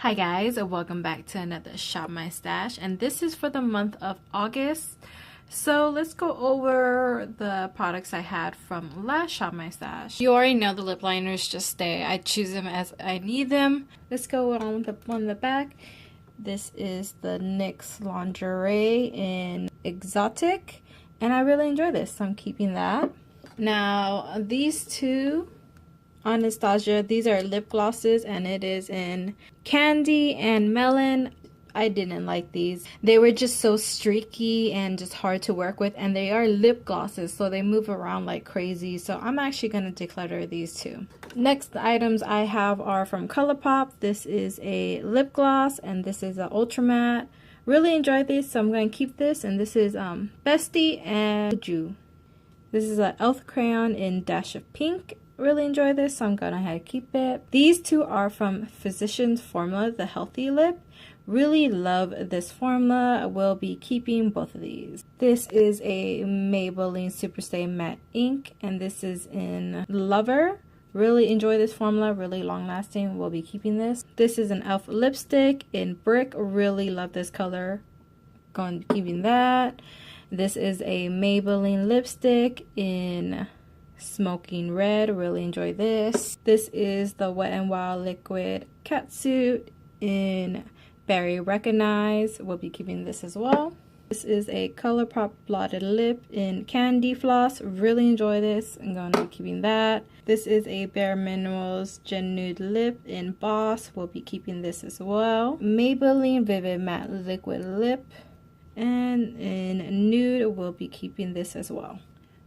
Hi guys, and welcome back to another Shop My Stash, and this is for the month of August. So let's go over the products I had from last Shop My Stash. You already know the lip liners just stay. I choose them as I need them. Let's go on the back. This is the NYX Lingerie in Exotic, and I really enjoy this, so I'm keeping that. Now these two Anastasia, these are lip glosses, and it is in Candy and Melon. I didn't like these. They were just so streaky and just hard to work with, and they are lip glosses, so they move around like crazy. So I'm actually going to declutter these two. Next items I have are from Colourpop. This is a lip gloss, and this is an ultra matte. Really enjoyed these, so I'm going to keep this. And this is Bestie and Ju. This is an Elf crayon in Dash of Pink. Really enjoy this, so I'm gonna keep it. These two are from Physicians Formula, the Healthy Lip. Really love this formula. I will be keeping both of these. This is a Maybelline Superstay Matte Ink, and this is in Lover. Really enjoy this formula, really long lasting. We'll be keeping this. This is an Elf lipstick in Brick. Really love this color. Going to be keeping that. This is a Maybelline lipstick in Smoking Red. Really enjoy this. This is the Wet n Wild Liquid Catsuit in Berry Recognize. We'll be keeping this as well. This is a Colourpop Blotted Lip in Candy Floss. Really enjoy this. I'm going to be keeping that. This is a Bare Minerals Gen Nude Lip in Boss. We'll be keeping this as well. Maybelline Vivid Matte Liquid Lip, and in Nude, we'll be keeping this as well.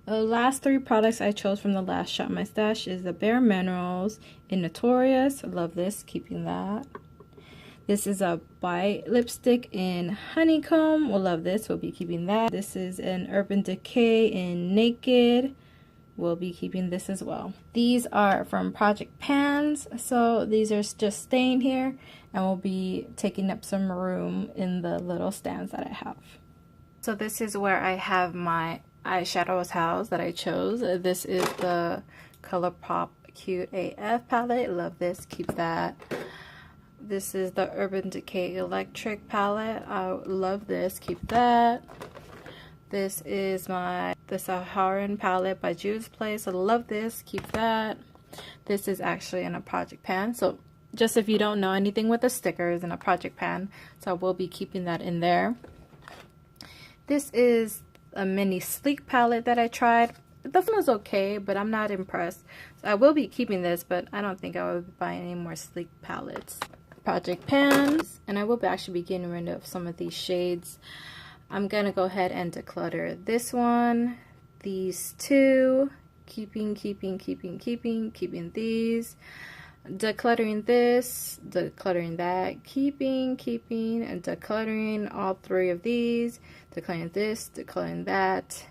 The last three products I chose from the last Shop My Stash is the Bare Minerals in Notorious. Love this, keeping that. This is a Bite lipstick in Honeycomb. We'll love this, we'll be keeping that. This is an Urban Decay in Naked. We'll be keeping this as well. These are from Project Pans, so these are just staying here, and we'll be taking up some room in the little stands that I have. So this is where I have my eyeshadows house that I chose. This is the Colourpop Cute AF palette. Love this, keep that. This is the Urban Decay Electric palette. I love this, keep that. This is the Saharan palette by Jude's Place. I love this, keep that. This is actually in a Project Pan, so just if you don't know anything with the stickers in a Project Pan, so I will be keeping that in there. This is a mini sleek palette that I tried. The film was okay, but I'm not impressed. So I will be keeping this, but I don't think I will be buying any more sleek palettes. Project Pans, and I will actually be getting rid of some of these shades. I'm gonna go ahead and declutter this one, these two, keeping these, decluttering this, decluttering that, keeping, and decluttering all three of these, decluttering this, decluttering that,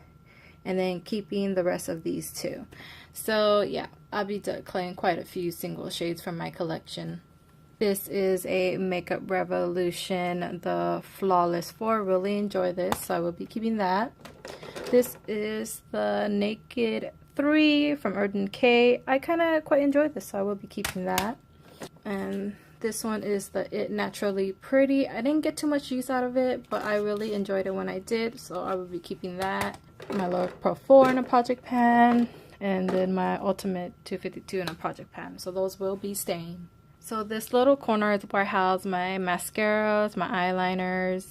and then keeping the rest of these two. So yeah, I'll be decluttering quite a few single shades from my collection. This is a Makeup Revolution, the Flawless 4. Really enjoy this, so I will be keeping that. This is the Naked 3 from Urban Decay. I kind of quite enjoyed this, so I will be keeping that. And this one is the It Naturally Pretty. I didn't get too much use out of it, but I really enjoyed it when I did, so I will be keeping that. My L'Oreal Pro 4 in a Project Pan, and then my Ultimate 252 in a Project Pan, so those will be staying. So this little corner is where I house my mascaras, my eyeliners,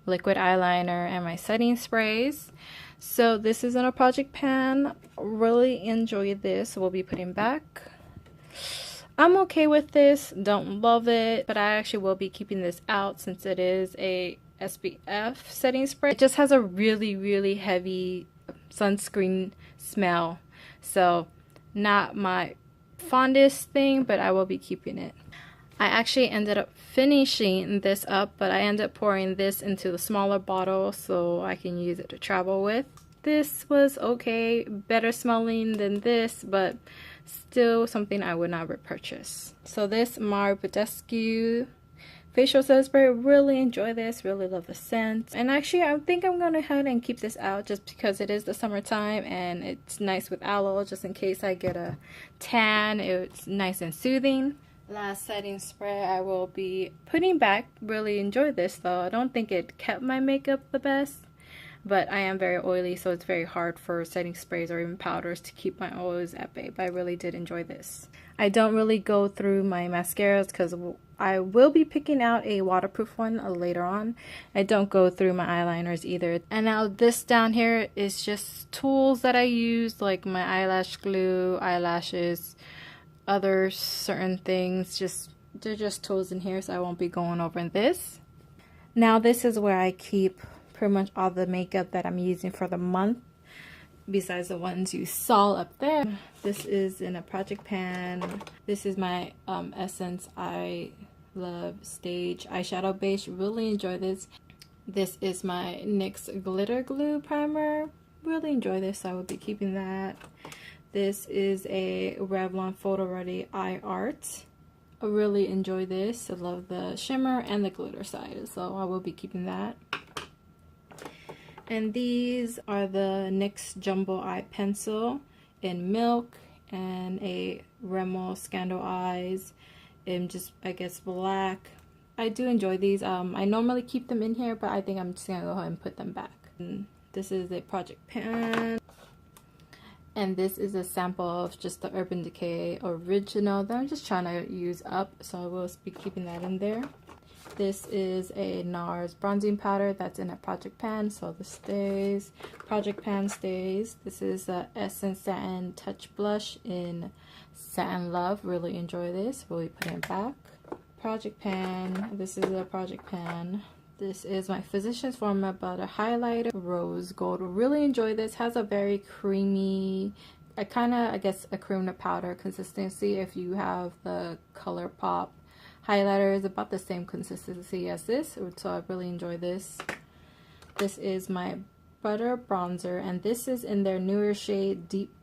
liquid eyeliner, and my setting sprays. So this is in a Project Pan. Really enjoy this. We'll be putting back. I'm okay with this. Don't love it, but I actually will be keeping this out since it is a SPF setting spray. It just has a really heavy sunscreen smell. So not my fondest thing, but I will be keeping it. I actually ended up finishing this up, but I ended up pouring this into the smaller bottle so I can use it to travel with. This was okay, better smelling than this, but still something I would not repurchase. So this Amariie Mccarthy facial scent spray, really enjoy this, really love the scent. And actually I think I'm gonna go ahead and keep this out just because it is the summertime and it's nice with aloe just in case I get a tan. It's nice and soothing. Last setting spray I will be putting back. Really enjoy this though. I don't think it kept my makeup the best, but I am very oily, so it's very hard for setting sprays or even powders to keep my oils at bay. But I really did enjoy this. I don't really go through my mascaras because I will be picking out a waterproof one later on. I don't go through my eyeliners either. And now this down here is just tools that I use, like my eyelash glue, eyelashes, other certain things. They're just tools in here, so I won't be going over this. Now this is where I keep pretty much all the makeup that I'm using for the month, besides the ones you saw up there. This is in a project pan. This is my Essence I Love Stage eyeshadow base. Really enjoy this. This is my NYX glitter glue primer. Really enjoy this, so I will be keeping that. This is a Revlon Photo Ready Eye Art. I really enjoy this. I love the shimmer and the glitter side, so I will be keeping that. And these are the NYX Jumbo Eye Pencil in Milk and a Rimmel Scandal Eyes in just, I guess, black. I do enjoy these. I normally keep them in here, but I think I'm just going to go ahead and put them back. And this is a project pan. And this is a sample of just the Urban Decay Original that I'm just trying to use up, so I will be keeping that in there. This is a NARS bronzing powder that's in a project pan, so this stays. Project pan stays. This is the Essence Satin Touch Blush in Satin Love. Really enjoy this. We'll be putting it back. Project pan. This is a project pan. This is my Physicians Formula Butter Highlighter, Rose Gold. Really enjoy this. Has a very creamy, I guess a cream to powder consistency. If you have the ColourPop highlighter, is about the same consistency as this, so I really enjoy this. This is my Butter Bronzer, and this is in their newer shade Deep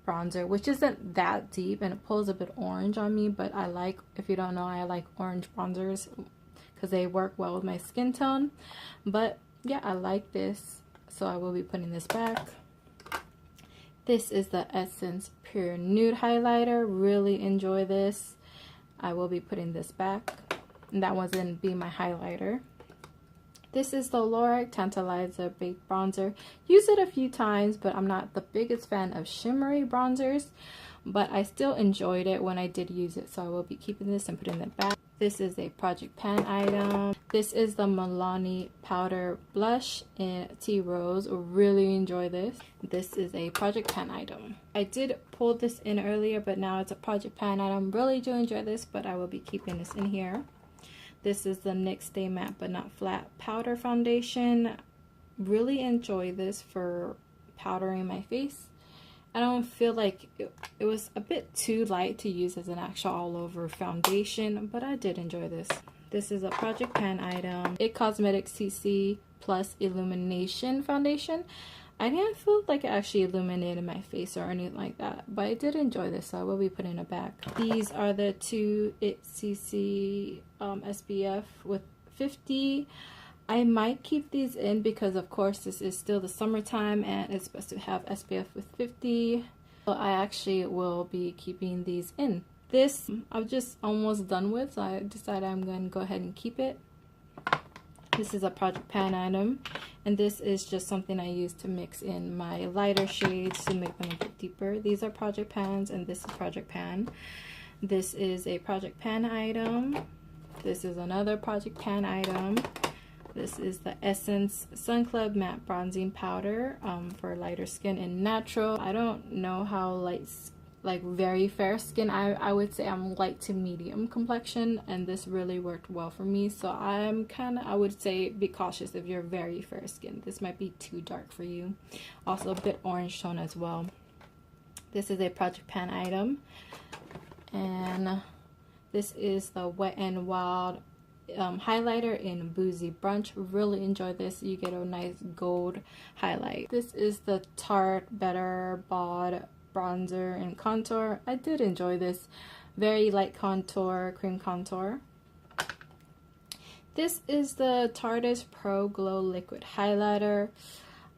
Bronzer, which isn't that deep and it pulls a bit orange on me, but I like, if you don't know, I like orange bronzers because they work well with my skin tone. But yeah, I like this, so I will be putting this back. This is the Essence Pure Nude Highlighter. Really enjoy this. I will be putting this back. And that one's going to be my highlighter. This is the Lorac Tantalizer Baked Bronzer. Used it a few times, but I'm not the biggest fan of shimmery bronzers. But I still enjoyed it when I did use it, so I will be keeping this and putting it back. This is a project pan item. This is the Milani Powder Blush in Tea Rose. Really enjoy this. This is a project pan item. I did pull this in earlier, but now it's a project pan item. Really do enjoy this, but I will be keeping this in here. This is the NYX Stay Matte But Not Flat Powder Foundation. Really enjoy this for powdering my face. I don't feel like it was a bit too light to use as an actual all-over foundation, but I did enjoy this. This is a project pan item. It Cosmetics CC Plus Illumination Foundation. I didn't feel like it actually illuminated my face or anything like that, but I did enjoy this, so I will be putting it back. These are the two IT CC SPF with 50. I might keep these in because, of course, this is still the summertime and it's supposed to have SPF with 50. So I actually will be keeping these in. This I'm just almost done with, so I decided I'm going to go ahead and keep it. This is a project pan item, and this is just something I use to mix in my lighter shades to make them a bit deeper. These are project pans, and this is project pan. This is a project pan item. This is another project pan item. This is the Essence Sun Club Matte Bronzing Powder for lighter skin and natural. I don't know how like very fair skin. I would say I'm light to medium complexion, and this really worked well for me. So I would say be cautious if you're very fair skin. This might be too dark for you. Also a bit orange tone as well. This is a project pan item, and this is the Wet n Wild highlighter in Boozy Brunch. Really enjoy this. You get a nice gold highlight. This is the Tarte Better Bod bronzer and contour. I did enjoy this. Very light contour, cream contour. This is the Tarte Pro Glow Liquid Highlighter.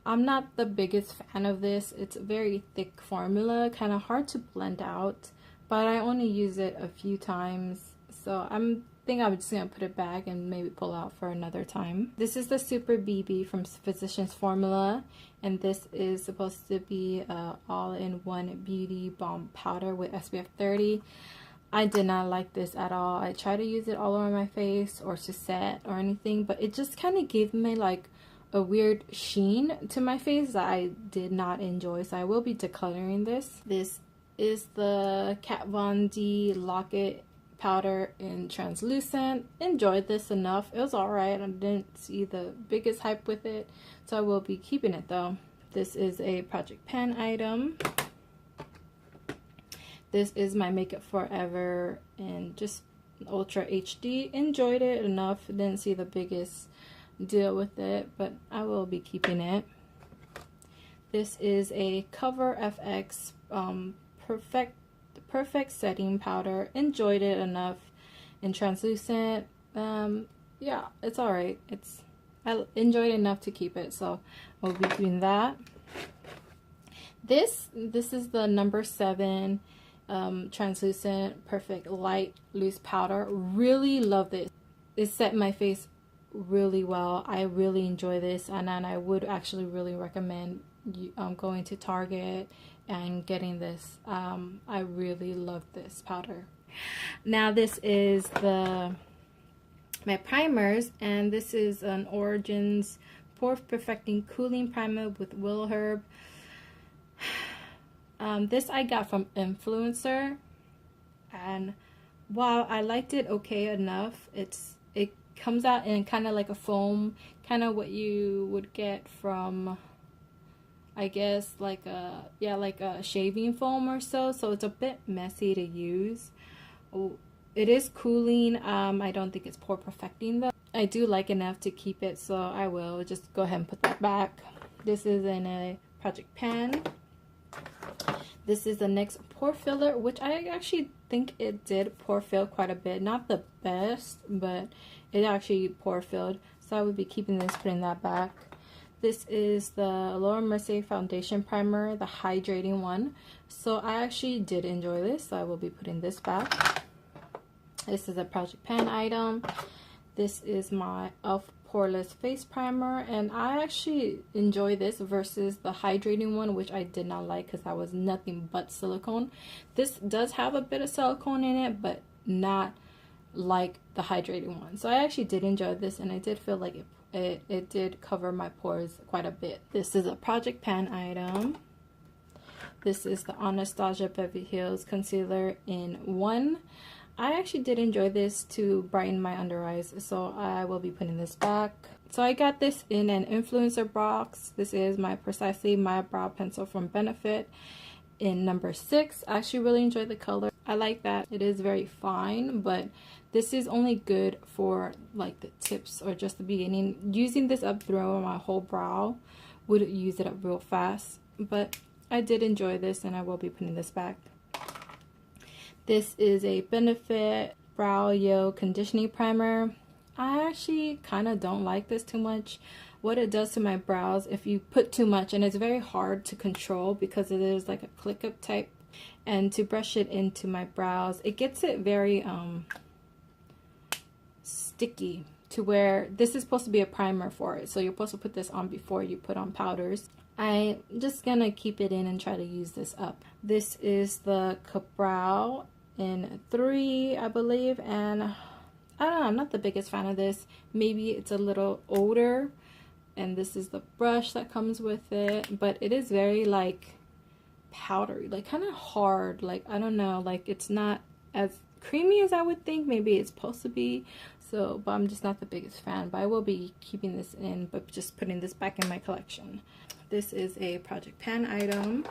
I'm not the biggest fan of this. It's a very thick formula, kind of hard to blend out, but I only use it a few times, So I'm just gonna put it back and maybe pull out for another time. This is the Super BB from Physicians Formula, and this is supposed to be a all-in-one beauty balm powder with SPF 30. I did not like this at all. I tried to use it all over my face or to set or anything, but it just kind of gave me like a weird sheen to my face that I did not enjoy. So I will be decluttering this. This is the Kat Von D Lock-It powder in translucent. Enjoyed this enough. It was alright. I didn't see the biggest hype with it, so I will be keeping it though. This is a Project Pan item. This is my Makeup Forever in just Ultra HD. Enjoyed it enough. Didn't see the biggest deal with it, but I will be keeping it. This is a Cover FX perfect setting powder. Enjoyed it enough in translucent. Yeah, it's alright. I enjoyed enough to keep it, so I'll be doing that. This is the number 7 translucent perfect light loose powder. Really love this. It set my face really well. I really enjoy this, and I would actually really recommend going to Target and getting this. I really love this powder. Now this is my primers, and this is an Origins Pore Perfecting Cooling Primer with Willow Herb. This I got from Influencer, and while I liked it okay enough, it comes out in kind of like a foam, kind of what you would get from, I guess, like a shaving foam or so. So it's a bit messy to use. It is cooling. I don't think it's pore perfecting though. I do like enough to keep it, so I will just go ahead and put that back. This is in a Project Pan. This is the NYX pore filler, which I actually think it did pore fill quite a bit. Not the best, but it actually pore filled. So I would be keeping this, putting that back. This is the Laura Mercier Foundation Primer, the hydrating one. So I actually did enjoy this, so I will be putting this back. This is a Project Pan item. This is my e.l.f. Poreless Face Primer, and I actually enjoy this versus the hydrating one, which I did not like because that was nothing but silicone. This does have a bit of silicone in it, but not like the hydrating one. So I actually did enjoy this, and I did feel like it did cover my pores quite a bit. This is a Project Pan item. This is the Anastasia Beverly Hills Concealer in 1. I actually did enjoy this to brighten my under eyes, so I will be putting this back. So I got this in an Influencer box. This is my Precisely My Brow Pencil from Benefit in number 6. I actually really enjoyed the color. I like that. It is very fine, but this is only good for like the tips or just the beginning. Using this up through my whole brow would use it up real fast, but I did enjoy this, and I will be putting this back. This is a Benefit Brow Yo Conditioning Primer. I actually kind of don't like this too much. What it does to my brows, if you put too much, and it's very hard to control because it is like a click up type, and to brush it into my brows, it gets it very sticky, to where this is supposed to be a primer for it. So you're supposed to put this on before you put on powders. I'm just gonna keep it in and try to use this up. This is the Cabral in 3, I believe, and I don't know, I'm not the biggest fan of this. Maybe it's a little older, and this is the brush that comes with it, but it is very like powdery, like kind of hard, like I don't know, like it's not as creamy as I would think maybe it's supposed to be. So, but I'm just not the biggest fan, but I will be keeping this in, but just putting this back in my collection. This is a Project Pan item.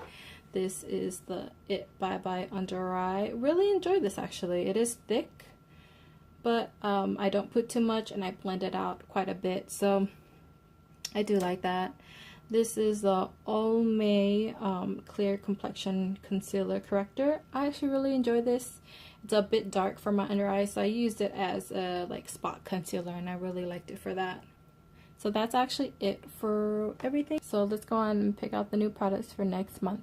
This is the It Bye Bye Under Eye. Really enjoyed this actually. It is thick, but I don't put too much, and I blend it out quite a bit, so I do like that. This is the Olay Clear Complexion Concealer Corrector. I actually really enjoy this. It's a bit dark for my under eyes, so I used it as a like spot concealer, and I really liked it for that. So that's actually it for everything. So let's go on and pick out the new products for next month.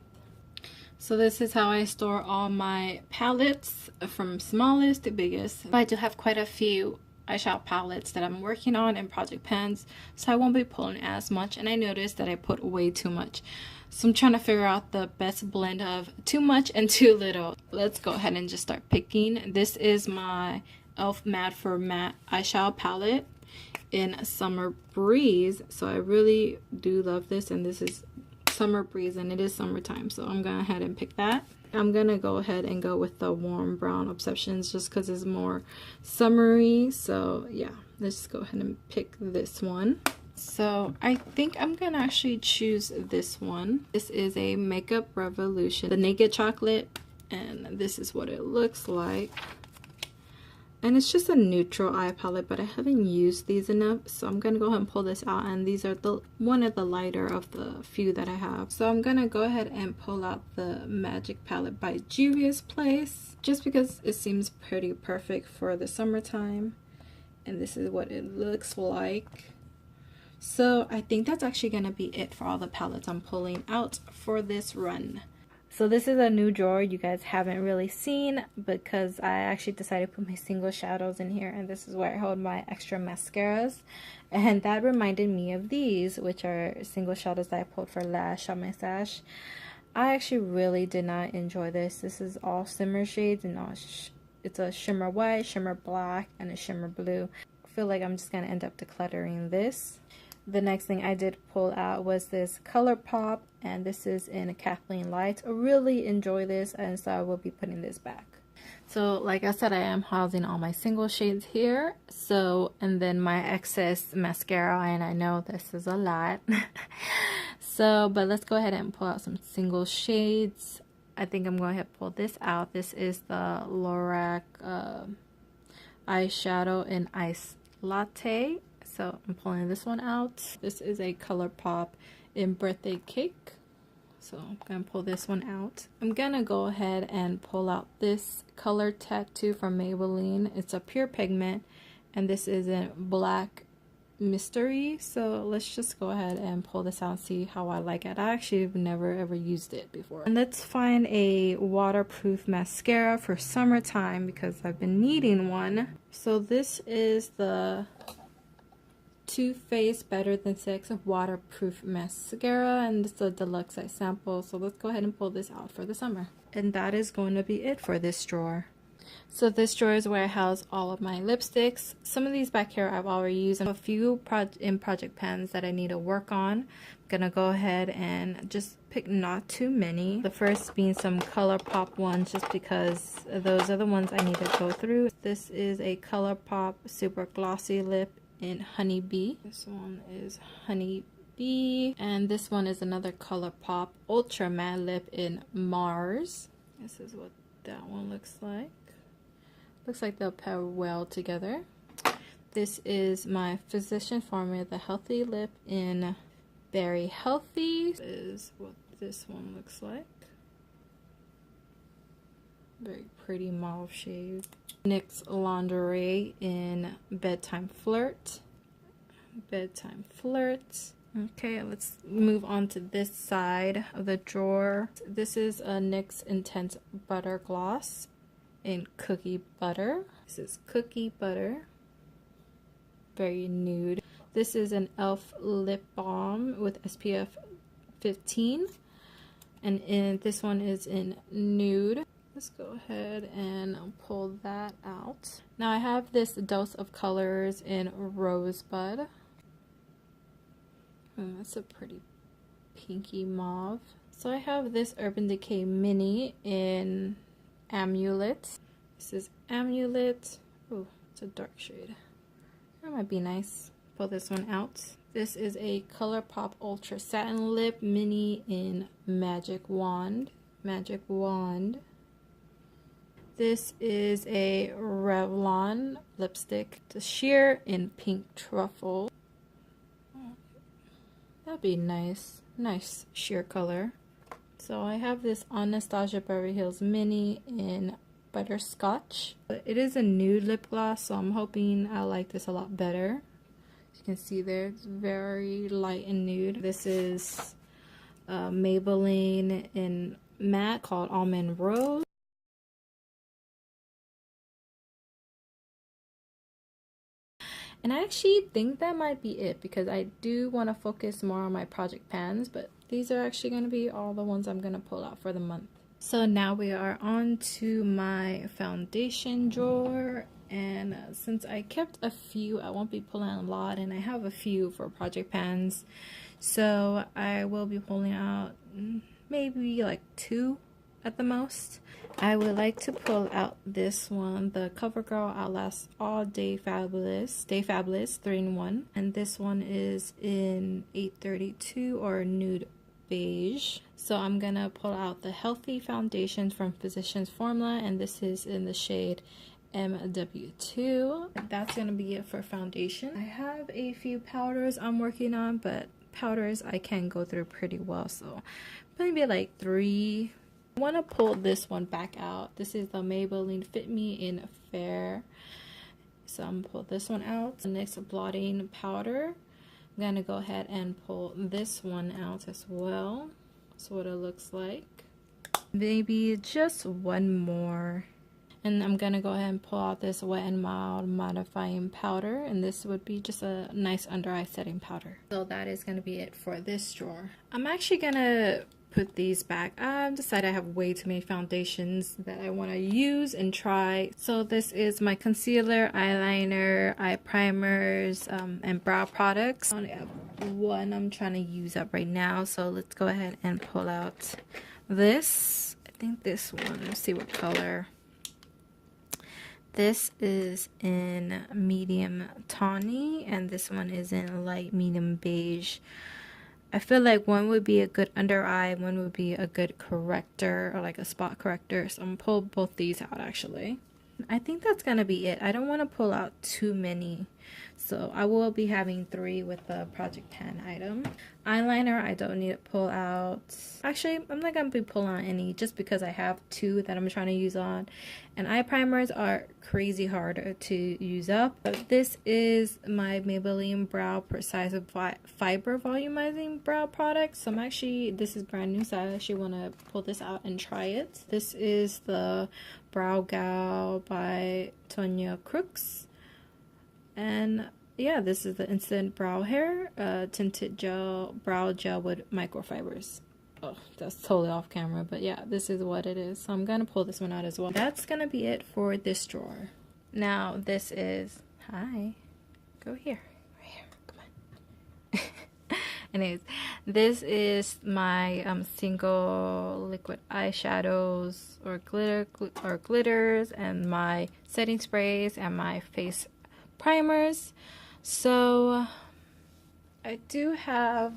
So this is how I store all my palettes from smallest to biggest. I do have quite a few eyeshadow palettes that I'm working on in project pans, so I won't be pulling as much. And I noticed that I put way too much. So I'm trying to figure out the best blend of too much and too little. Let's go ahead and just start picking. This is my e.l.f. Matte for Matte eyeshadow palette in Summer Breeze. So I really do love this, and this is Summer Breeze, and it is summertime, so I'm gonna go ahead and pick that. I'm gonna go ahead and go with the warm brown Obsessions just because it's more summery. So yeah, let's go ahead and pick this one. So I think I'm gonna actually choose this one. This is a Makeup Revolution, the Naked Chocolate, and this is what it looks like. And it's just a neutral eye palette, but I haven't used these enough, so I'm gonna go ahead and pull this out. And these are the one of the lighter of the few that I have. So I'm gonna go ahead and pull out the Magic palette by Juvia's Place, just because it seems pretty perfect for the summertime. And this is what it looks like. So I think that's actually gonna be it for all the palettes I'm pulling out for this run. So this is a new drawer you guys haven't really seen because I actually decided to put my single shadows in here, and this is where I hold my extra mascaras. And that reminded me of these, which are single shadows that I pulled for last Shop My Stash. I actually really did not enjoy this. This is all shimmer shades, and it's a shimmer white, shimmer black, and a shimmer blue. I feel like I'm just going to end up decluttering this. The next thing I did pull out was this ColourPop, and this is in Kathleen Lights. I really enjoy this, and so I will be putting this back. So like I said, I am housing all my single shades here. So, and then my excess mascara, and I know this is a lot. So, but let's go ahead and pull out some single shades. I think I'm going to pull this out. This is the Lorac eyeshadow in Ice Latte. So I'm pulling this one out. This is a ColourPop in Birthday Cake. So I'm going to pull this one out. I'm going to go ahead and pull out this Color Tattoo from Maybelline. It's a pure pigment, and this is in Black Mystery. So let's just go ahead and pull this out and see how I like it. I actually have never ever used it before. And let's find a waterproof mascara for summertime because I've been needing one. So this is the Too Faced Better Than Sex waterproof mascara, and it's a deluxe size sample. So let's go ahead and pull this out for the summer. And that is going to be it for this drawer. So this drawer is where I house all of my lipsticks. Some of these back here I've already used, and a few in project pens that I need to work on. I'm gonna go ahead and just pick not too many. The first being some ColourPop ones, just because those are the ones I need to go through. This is a ColourPop Super Glossy Lip in Honeybee. This one is Honeybee, and this one is another ColourPop Ultra Matte Lip in Mars. This is what that one looks like. Looks like they'll pair well together. This is my Physician Formula, the Healthy Lip in Very Healthy. This is what this one looks like. Very pretty mauve shade. NYX Lingerie in Bedtime Flirt. Bedtime Flirt. Okay, let's move on to this side of the drawer. This is a NYX Intense Butter Gloss in Cookie Butter. This is Cookie Butter. Very nude. This is an e.l.f. lip balm with SPF 15. And this one is in Nude. Let's go ahead and pull that out. Now I have this Dose of Colors in Rosebud. And that's a pretty pinky mauve. So I have this Urban Decay Mini in Amulet. This is Amulet. Oh, it's a dark shade. That might be nice. Pull this one out. This is a ColourPop Ultra Satin Lip Mini in Magic Wand. Magic Wand. This is a Revlon lipstick. It's a sheer in Pink Truffle. That'd be nice. Nice sheer color. So I have this Anastasia Beverly Hills Mini in Butterscotch. It is a nude lip gloss, so I'm hoping I like this a lot better. As you can see there, it's very light and nude. This is Maybelline in matte called Almond Rose. And I actually think that might be it, because I do want to focus more on my project pans, but these are actually going to be all the ones I'm going to pull out for the month. So now we are on to my foundation drawer, and since I kept a few, I won't be pulling out a lot, and I have a few for project pans, so I will be pulling out maybe like 2 at the most. I would like to pull out this one, the CoverGirl Outlast All Day Fabulous 3-in-1, and this one is in 832 or nude beige. So I'm gonna pull out the Healthy Foundation from Physicians Formula, and this is in the shade MW2. That's gonna be it for foundation. I have a few powders I'm working on, but powders I can go through pretty well, so maybe like 3. I want to pull this one back out. This is the Maybelline Fit Me in Fair. So I'm gonna pull this one out. The next blotting powder, I'm gonna go ahead and pull this one out as well. That's what it looks like. Maybe just one more. And I'm gonna go ahead and pull out this Wet n Wild mattifying powder, and this would be just a nice under eye setting powder. So that is gonna be it for this drawer. I'm actually gonna put these back. I've decided I have way too many foundations that I want to use and try. So this is my concealer, eyeliner, eye primers, and brow products. I only have one I'm trying to use up right now, so let's go ahead and pull out this. I think this one, let's see what color. This is in medium tawny, and this one is in light medium beige. I feel like one would be a good under eye, one would be a good corrector, or like a spot corrector. So I'm gonna pull both these out actually. I think that's gonna be it. I don't want to pull out too many, so I will be having 3 with the project pan item. Eyeliner I don't need to pull out. Actually, I'm not gonna be pulling out any, just because I have 2 that I'm trying to use on, and eye primers are crazy hard to use up. But this is my Maybelline Brow Precise Fiber Volumizing Brow product. So this is brand new, so I actually want to pull this out and try it. This is the Brow Gal by Tonya Crooks, and yeah, this is the Instant Brow Hair Tinted Brow Gel with Microfibers. Oh, that's totally off camera, but yeah, this is what it is. So I'm gonna pull this one out as well. That's gonna be it for this drawer. Now this is, hi, go here, right here, come on. Anyways, this is my single liquid eyeshadows or glitters, and my setting sprays and my face primers. So I do have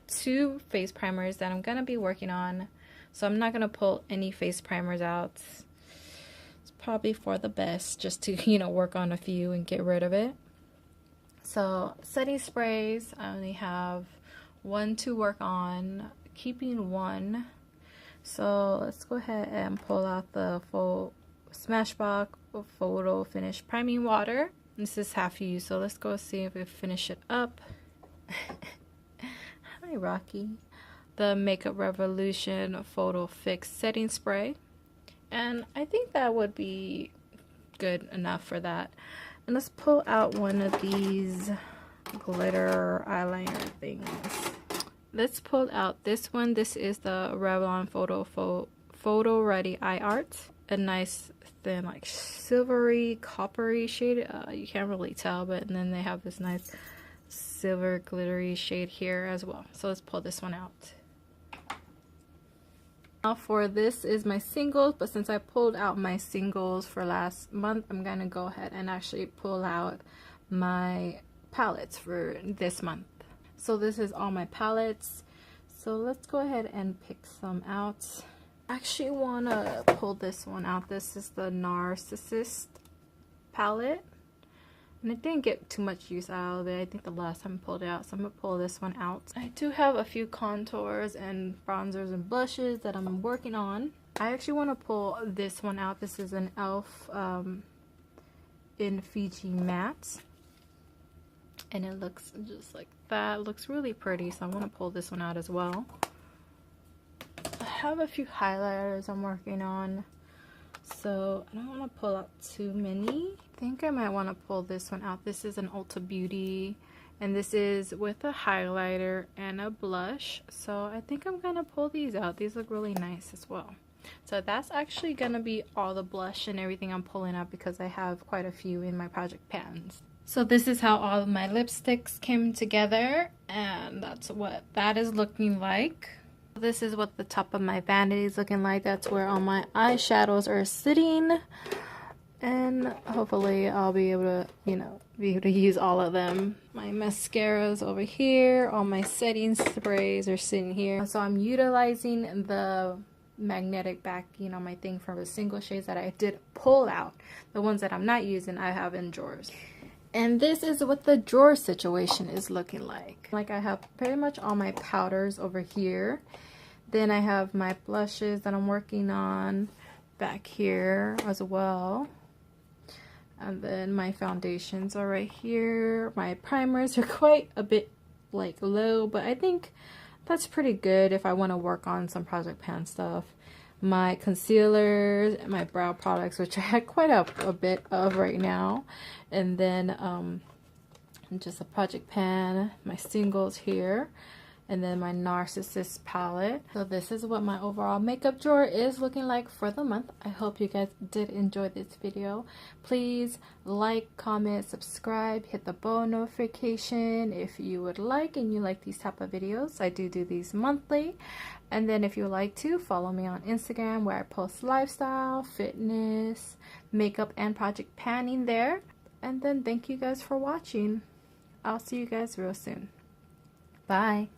2 face primers that I'm gonna be working on, so I'm not gonna pull any face primers out. It's probably for the best, just to work on a few and get rid of it. So setting sprays, I only have 1 to work on, keeping 1. So let's go ahead and pull out the full Smashbox Photo Finish Priming Water. This is half used, so let's go see if we finish it up. Hi, Rocky. The Makeup Revolution Photo Fix Setting Spray, and I think that would be good enough for that. And let's pull out one of these glitter eyeliner things. Let's pull out this one. This is the Revlon Photo Ready Eye Art. A nice thin, like silvery coppery shade. You can't really tell, but then they have this nice silver glittery shade here as well. So let's pull this one out. Now for this is my singles, but since I pulled out my singles for last month, I'm gonna go ahead and actually pull out my palettes for this month. So this is all my palettes. So let's go ahead and pick some out. I actually want to pull this one out. This is the Narcissist palette, and it didn't get too much use out of it. I think the last time I pulled it out, so I'm gonna pull this one out. I do have a few contours and bronzers and blushes that I'm working on. I actually want to pull this one out. This is an e.l.f. in Fiji Matte, and it looks just like that. It looks really pretty, so I want to pull this one out as well. have a few highlighters I'm working on, so I don't want to pull out too many. I think I might want to pull this one out. This is an Ulta Beauty, and this is with a highlighter and a blush, so I think I'm gonna pull these out. These look really nice as well. So that's actually gonna be all the blush and everything I'm pulling out, because I have quite a few in my project pans. So this is how all of my lipsticks came together, and that's what that is looking like. This is what the top of my vanity is looking like. That's where all my eyeshadows are sitting, and hopefully I'll be able to, you know, be able to use all of them. My mascaras over here, all my setting sprays are sitting here. So I'm utilizing the magnetic backing on my thing from the single shades that I did pull out. The ones that I'm not using, I have in drawers. And this is what the drawer situation is looking like. Like, I have pretty much all my powders over here. Then I have my blushes that I'm working on back here as well. And then my foundations are right here. My primers are quite a bit like low, but I think that's pretty good if I want to work on some project pan stuff. My concealers, my brow products, which I had quite a bit of right now, and then just a project pan, my singles here, and then my Narcissist palette. So this is what my overall makeup drawer is looking like for the month. I hope you guys did enjoy this video. Please like, comment, subscribe, hit the bell notification if you would like and you like these type of videos. I do these monthly. And then if you would like to, follow me on Instagram, where I post lifestyle, fitness, makeup, and project panning there. And then thank you guys for watching. I'll see you guys real soon. Bye.